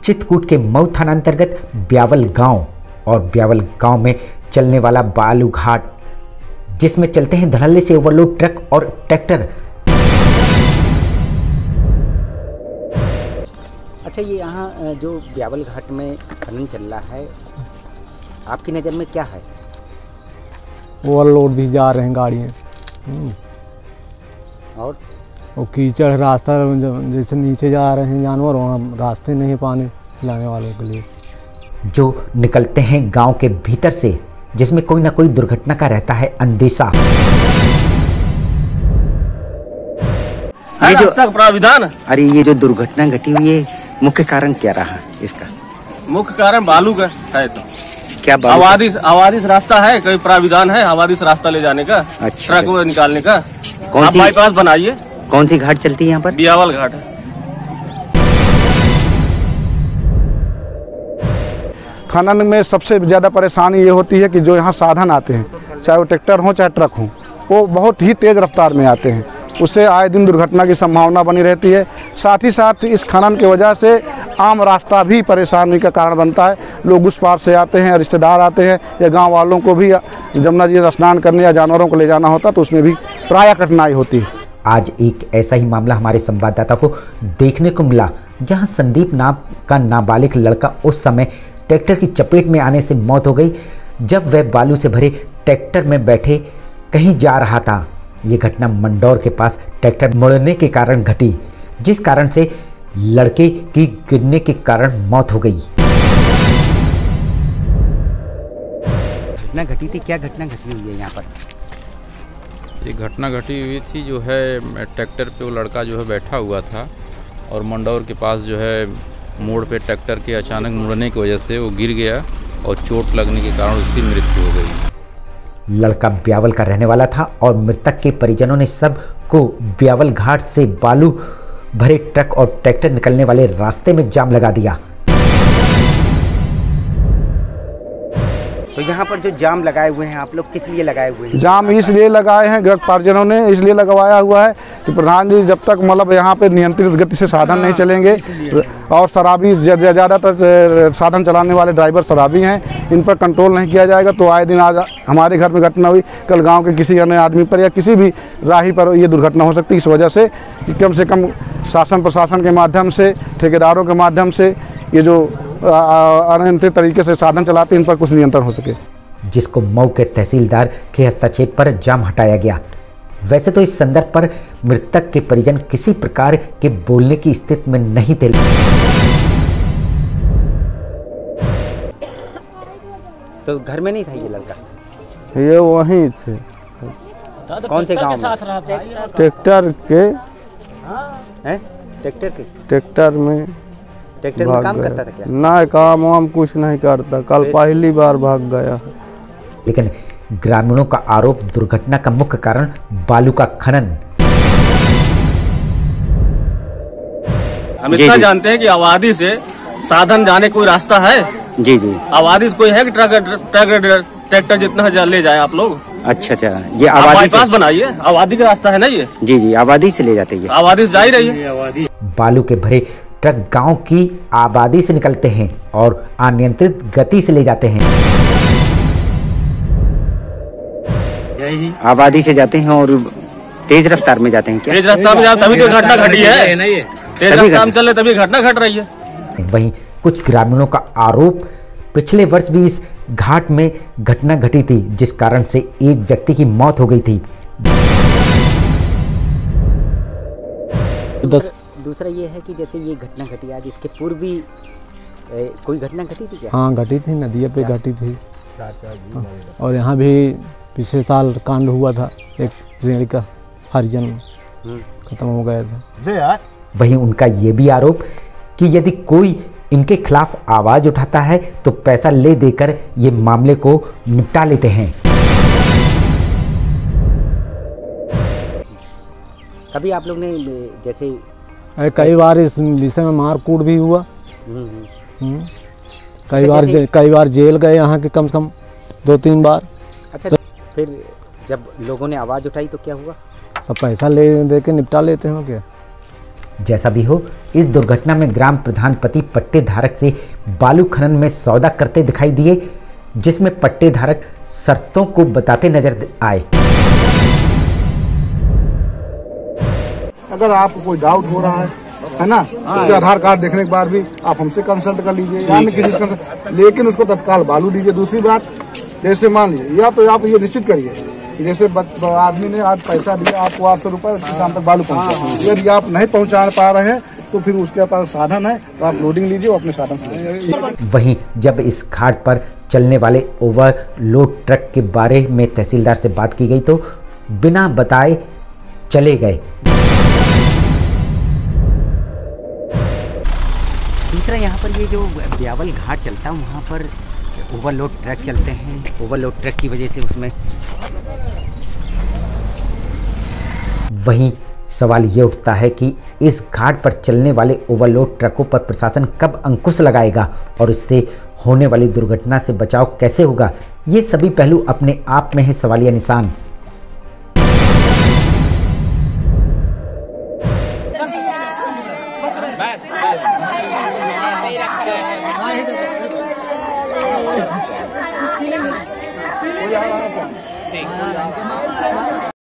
चित्रकूट के मऊ थाना अंतर्गत ब्यावल गांव और ब्यावल गांव में चलने वाला बालू घाट, जिसमें चलते हैं धड़ल्ले से ओवरलोड ट्रक और ट्रैक्टर। अच्छा, ये यहाँ जो ब्यावल घाट में खनन चल रहा है, आपकी नज़र में क्या है? ओवरलोड भी जा रहे हैं गाड़ियाँ और कीचड़ रास्ता जैसे नीचे जा रहे हैं जानवर, वहाँ रास्ते नहीं पानी पिलाने वालों के लिए। जो निकलते हैं गांव के भीतर से, जिसमें कोई ना कोई दुर्घटना का रहता है अंदेशा। ये जो प्राविधान, अरे ये जो दुर्घटना घटी हुई है, मुख्य कारण क्या रहा इसका? मुख्य कारण बालू का है। तो क्या आवादिश रास्ता है, कोई प्राविधान है आवादिश रास्ता ले जाने का? अच्छा, ट्रक में निकालने का। कौन सी बाईपास बनाइए। कौन सी घाट चलती है यहाँ पर? ब्यावल घाट है। खनन में सबसे ज़्यादा परेशानी ये होती है कि जो यहाँ साधन आते हैं, चाहे वो ट्रैक्टर हो चाहे ट्रक हो, वो बहुत ही तेज़ रफ्तार में आते हैं। उससे आए दिन दुर्घटना की संभावना बनी रहती है। साथ ही साथ इस खनन की वजह से आम रास्ता भी परेशानी का कारण बनता है। लोग उस पार से आते हैं, रिश्तेदार आते हैं, या गांव वालों को भी जमुना जी स्नान करने या जानवरों को ले जाना होता तो उसमें भी प्रायः कठिनाई होती है। आज एक ऐसा ही मामला हमारे संवाददाता को देखने को मिला, जहां संदीप नाम का नाबालिग लड़का उस समय ट्रैक्टर की चपेट में आने से मौत हो गई, जब वह बालू से भरे ट्रैक्टर में बैठे कहीं जा रहा था। ये घटना मंडौर के पास ट्रैक्टर मुड़ने के कारण घटी, जिस कारण से लड़के की गिरने के कारण मौत हो गई। घटना घटी थी, क्या घटना घटी हुई है यहाँ पर? ये घटना घटी हुई थी जो है, ट्रैक्टर पे वो लड़का जो है बैठा हुआ था और मंडौर के पास जो है मोड़ पे ट्रैक्टर के अचानक मुड़ने की वजह से वो गिर गया और चोट लगने के कारण उसकी मृत्यु हो गई। लड़का ब्यावल का रहने वाला था और मृतक के परिजनों ने सब को ब्यावल घाट से बालू भरे ट्रक और ट्रैक्टर निकलने वाले रास्ते में जाम लगा दिया। तो यहाँ पर जो जाम लगाए हुए हैं, आप लोग किस लिए लगाए हुए हैं? जाम इसलिए लगाए हैं, गृह परिजनों ने इसलिए लगवाया हुआ है कि प्रधान जी जब तक मतलब यहाँ पे नियंत्रित गति से साधन नहीं चलेंगे, और शराबी ज़्यादातर साधन चलाने वाले ड्राइवर शराबी हैं, इन पर कंट्रोल नहीं किया जाएगा तो आए दिन आज हमारे घर में घटना हुई, कल गाँव के किसी अन्य आदमी पर या किसी भी राही पर ये दुर्घटना हो सकती है। इस वजह से कम शासन प्रशासन के माध्यम से, ठेकेदारों के माध्यम से ये जो अनियंत्रित तरीके से साधन चलाते हैं, इन पर कुछ नियंत्रण हो सके, जिसको मऊ के तहसीलदार के हस्तक्षेप पर जाम हटाया गया। वैसे तो इस संदर्भ पर मृतक के परिजन किसी प्रकार के बोलने की स्थिति में नहीं थे। तो घर में नहीं था ये लड़का? ये वहीं थे। कौन से गांव में? ट्रैक्टर के ट्रैक्टर में काम करता था क्या? ना, काम वाम कुछ नहीं करता, कल पहली बार भाग गया। लेकिन ग्रामीणों का आरोप, दुर्घटना का मुख्य कारण बालू का खनन। हम इतना जानते हैं कि आबादी से साधन जाने कोई रास्ता है? जी जी। आबादी से कोई है कि ट्रैक्टर जितना ले जाए आप लोग? अच्छा, ये आबादी पास बनाइए, आबादी का रास्ता है ना ये? जी जी, आबादी से ले जाते हैं। आबादी से जा ही रही है। बालू के भरे ट्रक गांव की आबादी से निकलते हैं और अनियंत्रित गति से ले जाते हैं। आबादी से जाते हैं और तेज रफ्तार में जाते हैं क्या? तेज रफ्तार में तभी तो घटना घटी है। तेज रफ्तार में चल रहे तभी घटना घट रही है। वहीं कुछ ग्रामीणों का आरोप, पिछले वर्ष भी इस घाट में घटना घटी थी, जिस कारण से एक व्यक्ति की मौत हो गई थी। दूसरा ये है कि जैसे ये घटना घटी आज, इसके पूर्व भी कोई घटना घटी थी क्या? हाँ, घटी थी, नदिया पे घटी थी। और यहाँ भी पिछले साल कांड हुआ था, एक रेणी का हरिजन खत्म हो गया था। वहीं उनका ये भी आरोप कि यदि कोई इनके खिलाफ आवाज उठाता है तो पैसा ले देकर ये मामले को निपटा लेते हैं। कभी आप लोग ने जैसे कई बार इस विषय में मारकूट भी हुआ, कई बार जेल गए यहाँ के कम से कम 2-3 बार। अच्छा, तो फिर जब लोगों ने आवाज़ उठाई तो क्या हुआ? सब पैसा ले दे के निपटा लेते हैं क्या? जैसा भी हो, इस दुर्घटना में ग्राम प्रधान पति पट्टे धारक से बालू खनन में सौदा करते दिखाई दिए, जिसमें पट्टे धारक शर्तों को बताते नजर आए। अगर आपको कोई डाउट हो रहा है ना, उसके आधार कार्ड देखने के बाद भी आप हमसे कंसल्ट कर लीजिए या किसी से कंसल्ट, लेकिन उसको तत्काल बालू दीजिए। दूसरी बात, जैसे मान लीजिए, या तो आप ये निश्चित करिए कि जैसे आदमी ने आज पैसा दिया आपको 800 रुपये, शाम तक बालू पहुँचा। यदि आप नहीं पहुँचा पा रहे हैं तो फिर उसके पास साधन है तो आप लोडिंग लीजिए और अपने साधन से। वहीं जब इस घाट पर चलने वाले ओवरलोड ट्रक के बारे में तहसीलदार से बात की गई तो बिना बताए चले गए। दूसरा, यहाँ पर ये जो ब्यावल घाट चलता है वहाँ पर ओवरलोड ट्रक चलते हैं। ओवरलोड ट्रक की वजह से उसमें वहीं सवाल ये उठता है कि इस घाट पर चलने वाले ओवरलोड ट्रकों पर प्रशासन कब अंकुश लगाएगा और इससे होने वाली दुर्घटना से बचाव कैसे होगा। ये सभी पहलू अपने आप में है सवालिया निशान। कोई आ रहा है क्या?